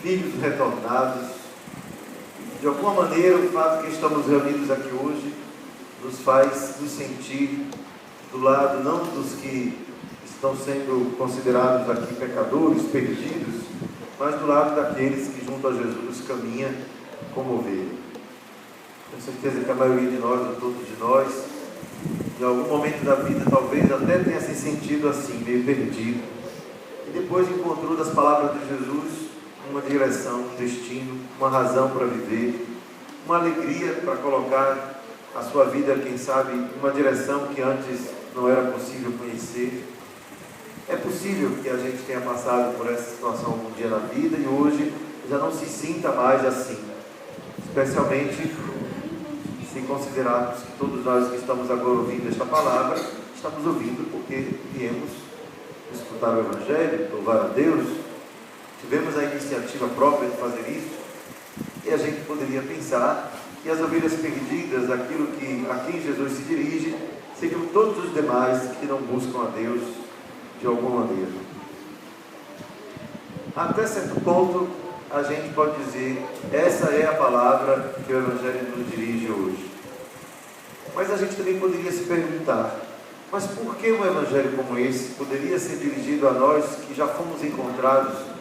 filhos retornados. De alguma maneira, o fato que estamos reunidos aqui hoje nos faz nos sentir do lado não dos que estão sendo considerados aqui pecadores, perdidos, mas do lado daqueles que junto a Jesus caminham como ovelha. Tenho certeza que a maioria de nós, ou todos de nós, em algum momento da vida talvez até tenha se sentido assim, meio perdido, e depois encontrou das palavras de Jesus uma direção, um destino, uma razão para viver, uma alegria para colocar a sua vida, quem sabe, em uma direção que antes não era possível conhecer. É possível que a gente tenha passado por essa situação algum dia na vida e hoje já não se sinta mais assim, especialmente se considerarmos que todos nós que estamos agora ouvindo esta palavra, estamos ouvindo porque viemos escutar o Evangelho, louvar a Deus, tivemos a iniciativa própria de fazer isso, e a gente poderia pensar que as ovelhas perdidas, aquilo que a quem Jesus se dirige, seriam todos os demais que não buscam a Deus de alguma maneira. Até certo ponto, a gente pode dizer, essa é a palavra que o Evangelho nos dirige hoje. Mas a gente também poderia se perguntar, mas por que um Evangelho como esse poderia ser dirigido a nós que já fomos encontrados?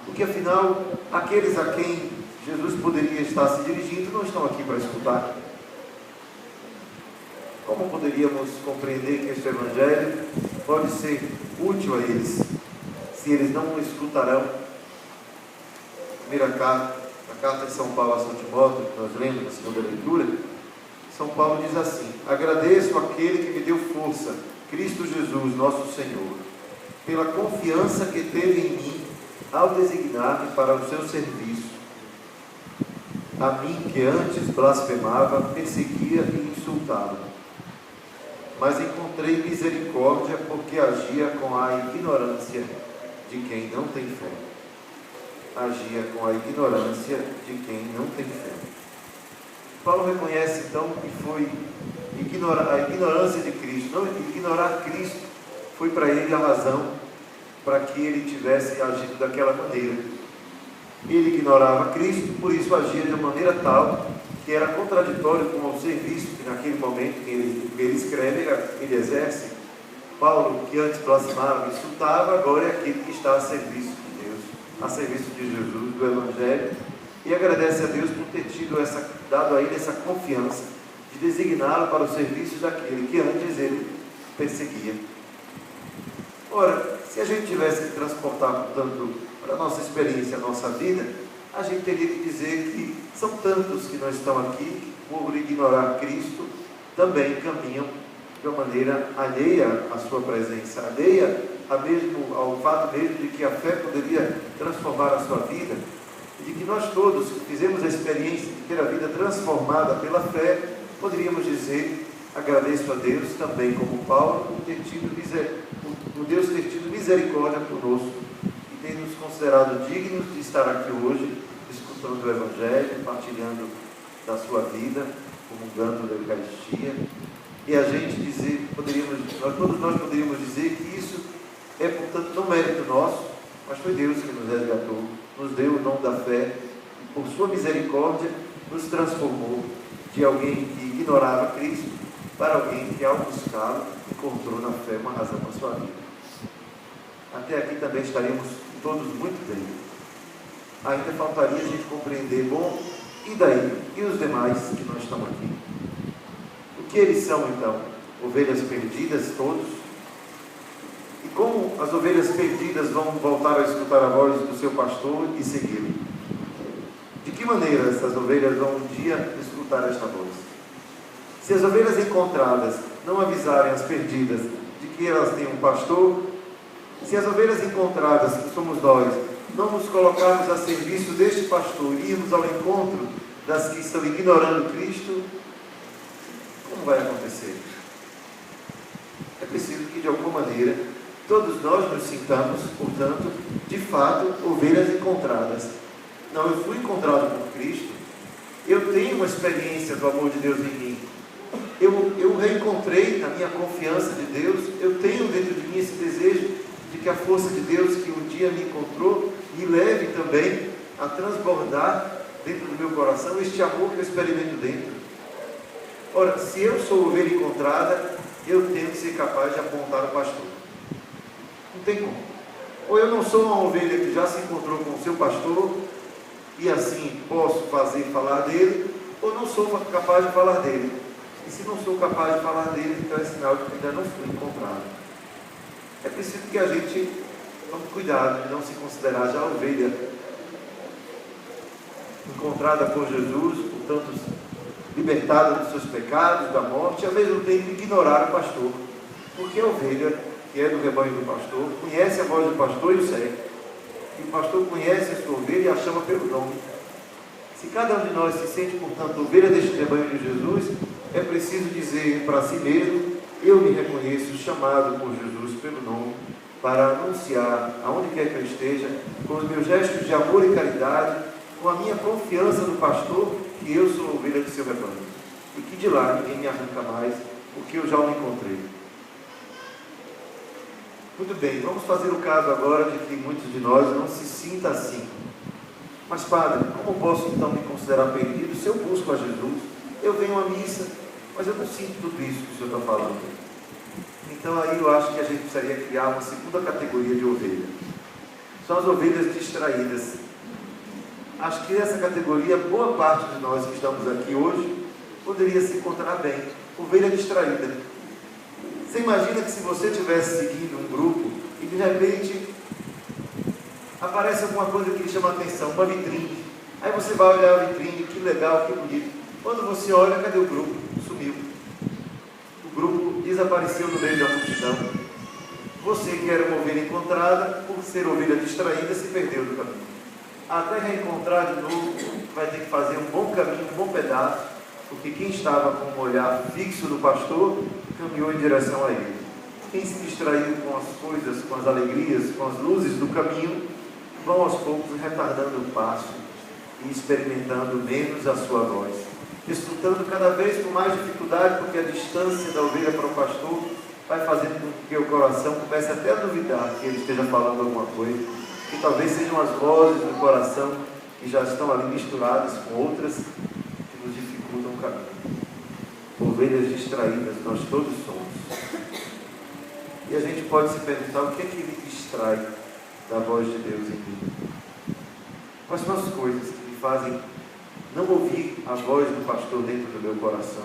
Porque afinal, aqueles a quem Jesus poderia estar se dirigindo não estão aqui para escutar. Como poderíamos compreender que este Evangelho pode ser útil a eles, se eles não o escutarão? Primeira carta, a carta de São Paulo a São Timóteo, que nós lemos na segunda leitura, São Paulo diz assim: agradeço àquele que me deu força, Cristo Jesus, nosso Senhor, pela confiança que teve em mim ao designar-me para o seu serviço. A mim que antes blasfemava, perseguia e insultava, mas encontrei misericórdia porque agia com a ignorância de quem não tem fé. Agia com a ignorância de quem não tem fé. Paulo reconhece então que foi a ignorância de Cristo, não ignorar Cristo, foi para ele a razão para que ele tivesse agido daquela maneira. Ele ignorava Cristo, por isso agia de uma maneira tal que era contraditório com o serviço que naquele momento que ele escreve, ele exerce. Paulo, que antes blasfemava, insultava, agora é aquele que está a serviço de Deus, a serviço de Jesus, do Evangelho, e agradece a Deus por ter dado a ele essa confiança de designá-lo para o serviço daquele que antes ele perseguia. Ora, se a gente tivesse que transportar, portanto, para a nossa experiência, a nossa vida, a gente teria que dizer que são tantos que não estão aqui, que por ignorar Cristo, também caminham de uma maneira alheia à sua presença, alheia ao fato mesmo de que a fé poderia transformar a sua vida, e de que nós todos que fizemos a experiência de ter a vida transformada pela fé, poderíamos dizer, agradeço a Deus também como Paulo, por Deus ter tido misericórdia conosco, e ter nos considerado dignos de estar aqui hoje, escutando o Evangelho, partilhando da sua vida, comungando da Eucaristia, e a gente dizer, todos nós poderíamos dizer que isso é, portanto, não mérito nosso, mas foi Deus que nos resgatou, nos deu o dom da fé, e por sua misericórdia nos transformou de alguém que ignorava Cristo para alguém que, ao buscá-lo, encontrou na fé uma razão para a sua vida. Até aqui também estaremos todos muito bem. Ainda faltaria a gente compreender, bom, e daí? E os demais que não estão aqui? O que eles são então? Ovelhas perdidas, todos? E como as ovelhas perdidas vão voltar a escutar a voz do seu pastor e segui-lo? De que maneira essas ovelhas vão um dia escutar esta voz? Se as ovelhas encontradas não avisarem as perdidas de que elas têm um pastor, se as ovelhas encontradas, que somos nós, não nos colocarmos a serviço deste pastor e irmos ao encontro das que estão ignorando Cristo, como vai acontecer? É preciso que, de alguma maneira, todos nós nos sintamos, portanto, de fato, ovelhas encontradas. Não, eu fui encontrado por Cristo, eu tenho uma experiência do amor de Deus em mim, eu reencontrei a minha confiança de Deus, eu tenho dentro de mim esse desejo de que a força de Deus que um dia me encontrou, me leve também a transbordar dentro do meu coração este amor que eu experimento dentro. Ora, se eu sou ovelha encontrada, eu tenho que ser capaz de apontar o pastor. Não tem como. Ou eu não sou uma ovelha que já se encontrou com o seu pastor, e assim posso fazer falar dele, ou não sou capaz de falar dele. E se não sou capaz de falar dele, então é sinal de que ainda não fui encontrado. É preciso que a gente tome cuidado de não se considerar já ovelha encontrada por Jesus, portanto libertada dos seus pecados, da morte, e ao mesmo tempo ignorar o pastor, porque a ovelha, que é do rebanho do pastor, conhece a voz do pastor e o segue, e o pastor conhece a sua ovelha e a chama pelo nome. Se cada um de nós se sente, portanto, ovelha deste rebanho de Jesus, é preciso dizer para si mesmo: eu me reconheço chamado por Jesus pelo nome, para anunciar, aonde quer que eu esteja, com os meus gestos de amor e caridade, com a minha confiança no pastor, que eu sou ovelha do seu rebanho, e que de lá ninguém me arranca mais, porque eu já o encontrei. Muito bem, vamos fazer o caso agora de que muitos de nós não se sintam assim. Mas padre, como posso então me considerar perdido se eu busco a Jesus? Eu venho à missa, mas eu não sinto tudo isso que o senhor está falando. Então aí eu acho que a gente precisaria criar uma segunda categoria de ovelha. São as ovelhas distraídas. Acho que nessa categoria, boa parte de nós que estamos aqui hoje poderia se encontrar bem. Ovelha distraída. Você imagina que se você estivesse seguindo um grupo e de repente aparece alguma coisa que lhe chama a atenção, uma vitrine. Aí você vai olhar a vitrine, que legal, que bonito. Quando você olha, cadê o grupo? Sumiu. O grupo desapareceu no meio da multidão. Você que era uma ovelha encontrada, por ser ovelha distraída, se perdeu do caminho. Até reencontrar de novo, vai ter que fazer um bom caminho, um bom pedaço, porque quem estava com um olhar fixo no pastor, caminhou em direção a ele. Quem se distraiu com as coisas, com as alegrias, com as luzes do caminho, vão aos poucos retardando o passo e experimentando menos a sua voz, desfrutando cada vez com mais dificuldade, porque a distância da ovelha para o pastor vai fazendo com que o coração comece até a duvidar que ele esteja falando alguma coisa, que talvez sejam as vozes do coração que já estão ali misturadas com outras que nos dificultam o caminho. Ovelhas distraídas, nós todos somos. E a gente pode se perguntar: o que é que me distrai da voz de Deus em mim? Quais são as coisas que me fazem não ouvir a voz do pastor dentro do meu coração?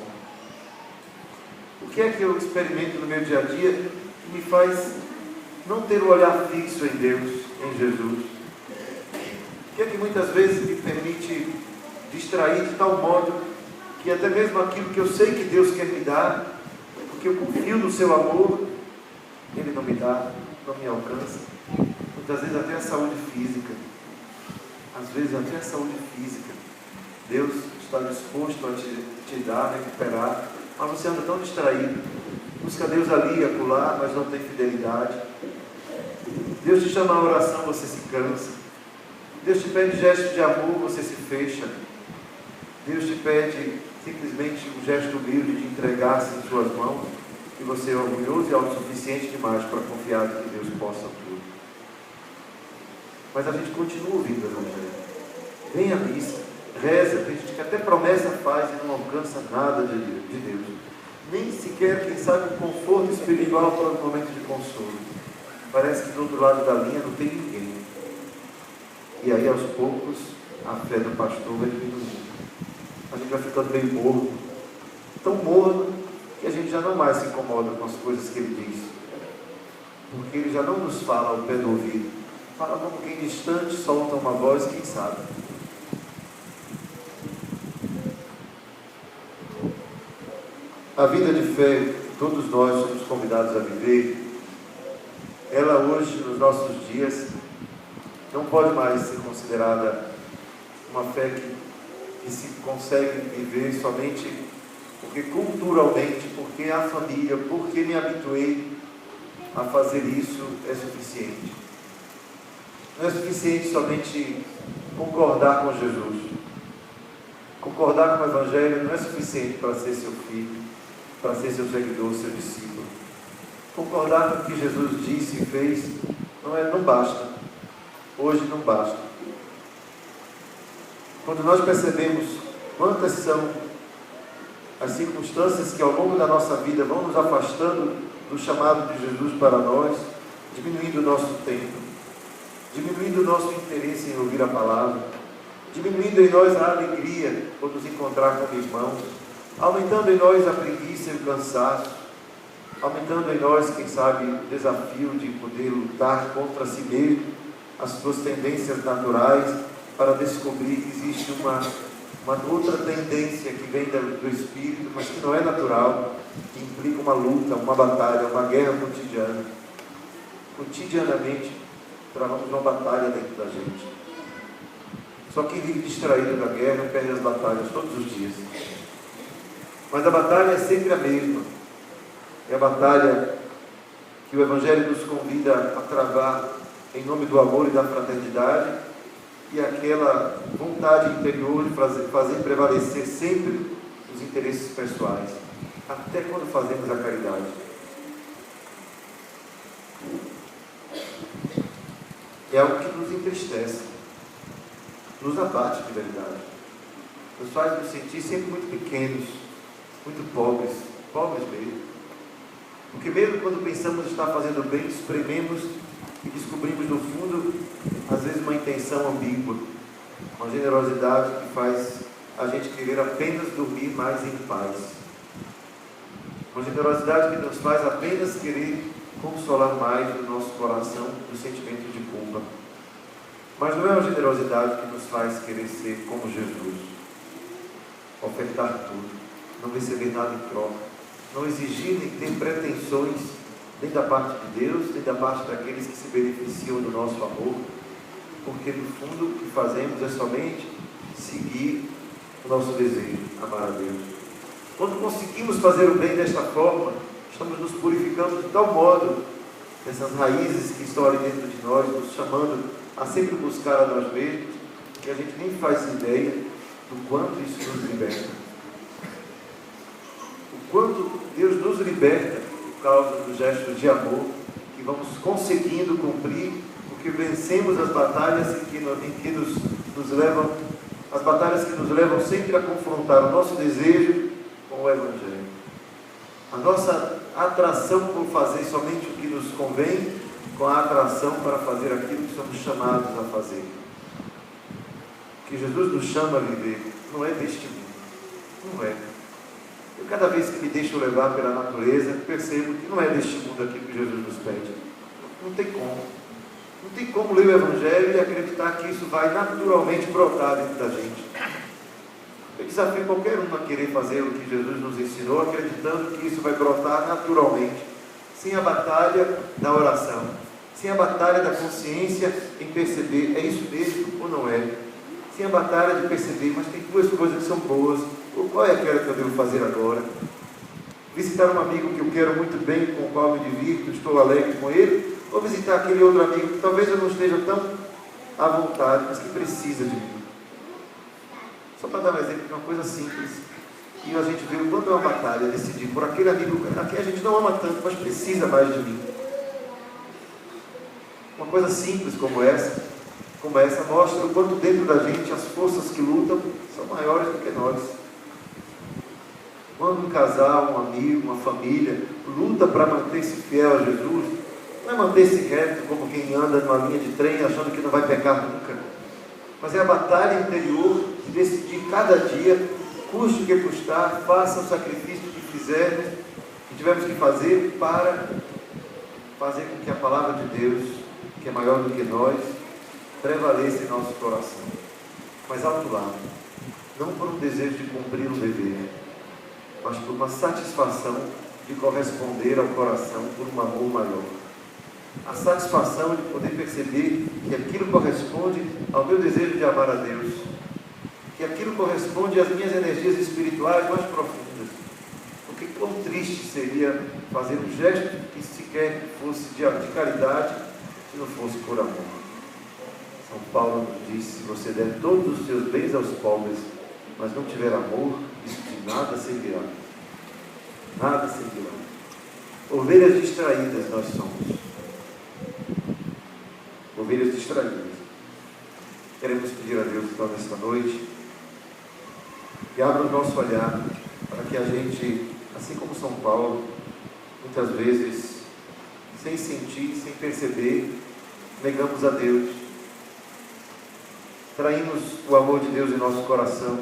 O que é que eu experimento no meu dia a dia que me faz não ter o olhar fixo em Deus, em Jesus? O que é que muitas vezes me permite distrair de tal modo que até mesmo aquilo que eu sei que Deus quer me dar, porque eu confio no seu amor, Ele não me dá, não me alcança? Muitas vezes até a saúde física. Às vezes até a saúde física. Deus está disposto a te dar, recuperar, mas você anda tão distraído. Busca Deus ali e acolá, mas não tem fidelidade. Deus te chama à oração, você se cansa. Deus te pede gesto de amor, você se fecha. Deus te pede simplesmente um gesto humilde de entregar-se em suas mãos, e você é orgulhoso e autossuficiente demais para confiar que Deus possa tudo. Mas a gente continua ouvindo o Evangelho. Vem à missa, reza, tem gente que até promessa faz e não alcança nada de Deus. Nem sequer, quem sabe, um conforto espiritual para um momento de consolo. Parece que do outro lado da linha não tem ninguém. E aí, aos poucos, a fé do pastor vai diminuindo. A gente vai ficando meio morno. Tão morno que a gente já não mais se incomoda com as coisas que ele diz. Porque ele já não nos fala ao pé do ouvido. Fala como quem distante solta uma voz, quem sabe. A vida de fé que todos nós somos convidados a viver, ela hoje, nos nossos dias, não pode mais ser considerada uma fé que se consegue viver somente porque culturalmente, porque a família, porque me habituei a fazer isso, é suficiente. Não é suficiente somente concordar com Jesus. Concordar com o Evangelho não é suficiente para ser seu filho, para ser seu seguidor, seu discípulo. Concordar com o que Jesus disse e fez não basta. Hoje não basta. Quando nós percebemos quantas são as circunstâncias que ao longo da nossa vida vão nos afastando do chamado de Jesus para nós, diminuindo o nosso tempo, diminuindo o nosso interesse em ouvir a palavra, diminuindo em nós a alegria por nos encontrar com irmãos, aumentando em nós a preguiça e o cansaço, aumentando em nós, quem sabe, o desafio de poder lutar contra si mesmo, as suas tendências naturais, para descobrir que existe uma outra tendência que vem do Espírito, mas que não é natural, que implica uma luta, uma batalha, uma guerra cotidiana. Cotidianamente, travamos uma batalha dentro da gente. Só quem vive distraído da guerra perde as batalhas todos os dias. Mas a batalha é sempre a mesma. É a batalha que o Evangelho nos convida a travar em nome do amor e da fraternidade, e aquela vontade interior de fazer prevalecer sempre os interesses pessoais, até quando fazemos a caridade. É algo que nos entristece, nos abate de verdade, nos faz nos sentir sempre muito pequenos, muito pobres mesmo. Porque mesmo quando pensamos estar fazendo bem, esprememos e descobrimos no fundo, às vezes, uma intenção ambígua, uma generosidade que faz a gente querer apenas dormir mais em paz, uma generosidade que nos faz apenas querer consolar mais o nosso coração do sentimento de culpa. Mas não é uma generosidade que nos faz querer ser como Jesus, ofertar tudo, não receber nada em troca, não exigir nem ter pretensões nem da parte de Deus, nem da parte daqueles que se beneficiam do nosso amor, porque no fundo o que fazemos é somente seguir o nosso desejo, amar a Deus. Quando conseguimos fazer o bem desta forma, estamos nos purificando de tal modo dessas raízes que estão ali dentro de nós, nos chamando a sempre buscar a nós mesmos, que a gente nem faz ideia do quanto isso nos liberta. O quanto Deus nos liberta por causa dos gestos de amor que vamos conseguindo cumprir, porque vencemos as batalhas que nos levam, as batalhas que nos levam sempre a confrontar o nosso desejo com o Evangelho. A nossa atração por fazer somente o que nos convém, com a atração para fazer aquilo que somos chamados a fazer. O que Jesus nos chama a viver não é deste mundo, não é. Eu, cada vez que me deixo levar pela natureza, percebo que não é deste mundo aquilo que Jesus nos pede. Não tem como. Não tem como ler o Evangelho e acreditar que isso vai naturalmente brotar dentro da gente. Eu desafio qualquer um a querer fazer o que Jesus nos ensinou, acreditando que isso vai brotar naturalmente, sem a batalha da oração, sem a batalha da consciência em perceber, é isso mesmo ou não é? Sem a batalha de perceber, mas tem duas coisas que são boas, qual é aquela que eu devo fazer agora? Visitar um amigo que eu quero muito bem, com o qual me divirto, estou alegre com ele, ou visitar aquele outro amigo que talvez eu não esteja tão à vontade, mas que precisa de mim. Só para dar um exemplo de uma coisa simples, e a gente vê o quanto é uma batalha decidir por aquele amigo que a gente não ama tanto, mas precisa mais de mim. Uma coisa simples como essa mostra o quanto dentro da gente as forças que lutam são maiores do que nós. Quando um casal, um amigo, uma família luta para manter-se fiel a Jesus, não é manter-se reto como quem anda numa linha de trem achando que não vai pecar nunca, mas é a batalha interior de decidir cada dia, custe o que custar, faça o sacrifício que fizermos, que tivermos que fazer para fazer com que a palavra de Deus, que é maior do que nós, prevaleça em nosso coração. Mas alto lá, não por um desejo de cumprir um dever, mas por uma satisfação de corresponder ao coração por um amor maior. A satisfação de poder perceber que aquilo corresponde ao meu desejo de amar a Deus, que aquilo corresponde às minhas energias espirituais mais profundas. Porque quão triste seria fazer um gesto que sequer fosse de caridade, se não fosse por amor. São Paulo nos diz: se você der todos os seus bens aos pobres, mas não tiver amor, isso de nada servirá. Nada servirá. Ovelhas distraídas nós somos. Ovelhas distraídas. Queremos pedir a Deus, então, nesta noite, que abra o nosso olhar para que a gente, assim como São Paulo, muitas vezes, sem sentir, sem perceber, negamos a Deus, traímos o amor de Deus em nosso coração,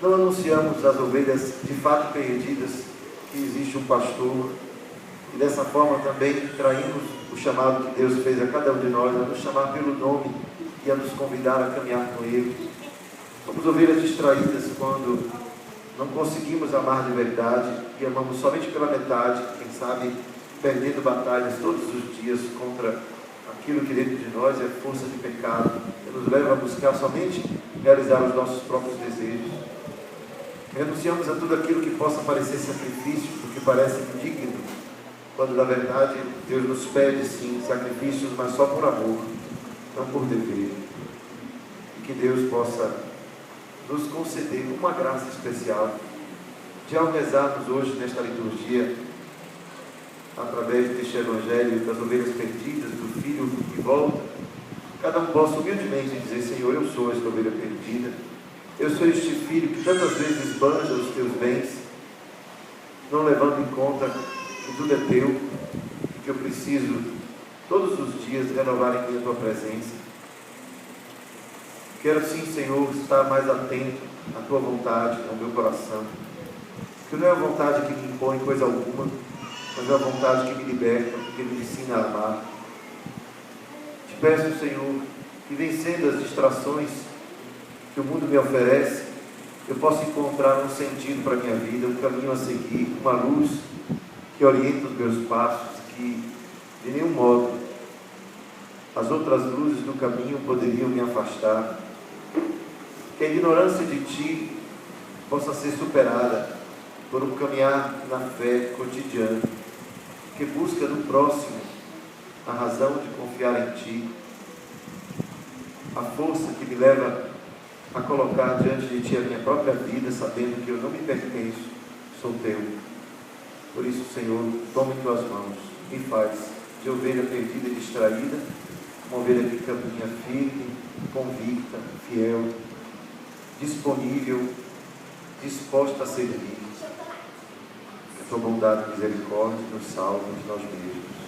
não anunciamos às ovelhas de fato perdidas que existe um pastor, e dessa forma também traímos o chamado que Deus fez a cada um de nós, a nos chamar pelo nome e a nos convidar a caminhar com Ele. Somos ovelhas distraídas quando não conseguimos amar de verdade e amamos somente pela metade, quem sabe perdendo batalhas todos os dias contra aquilo que dentro de nós é força de pecado, que nos leva a buscar somente realizar os nossos próprios desejos. Renunciamos a tudo aquilo que possa parecer sacrifício, porque parece indigno, quando na verdade Deus nos pede sim sacrifícios, mas só por amor, não por dever. E que Deus possa nos conceder uma graça especial de, ao rezarmos hoje nesta liturgia, através deste Evangelho das ovelhas perdidas, do Filho que volta, cada um possa humildemente dizer: Senhor, eu sou esta ovelha perdida, eu sou este filho que tantas vezes esbanja os teus bens, não levando em conta que tudo é teu, que eu preciso todos os dias renovar em mim a tua presença. Quero sim, Senhor, estar mais atento à tua vontade, ao meu coração, que não é a vontade que me impõe coisa alguma, mas é a vontade que me liberta, que me ensina a amar. Te peço, Senhor, que vencendo as distrações que o mundo me oferece, eu possa encontrar um sentido para a minha vida, um caminho a seguir, uma luz que orienta os meus passos, que de nenhum modo as outras luzes do caminho poderiam me afastar. Que a ignorância de Ti possa ser superada por um caminhar na fé cotidiana, que busca no próximo a razão de confiar em Ti, a força que me leva a colocar diante de Ti a minha própria vida, sabendo que eu não me pertenço, sou Teu. Por isso, Senhor, toma em Tuas mãos, me faz de ovelha perdida e distraída, uma ovelha que caminha firme, convicta, fiel, disponível, disposta a servir. Que a Tua bondade e misericórdia nos salve de nós mesmos.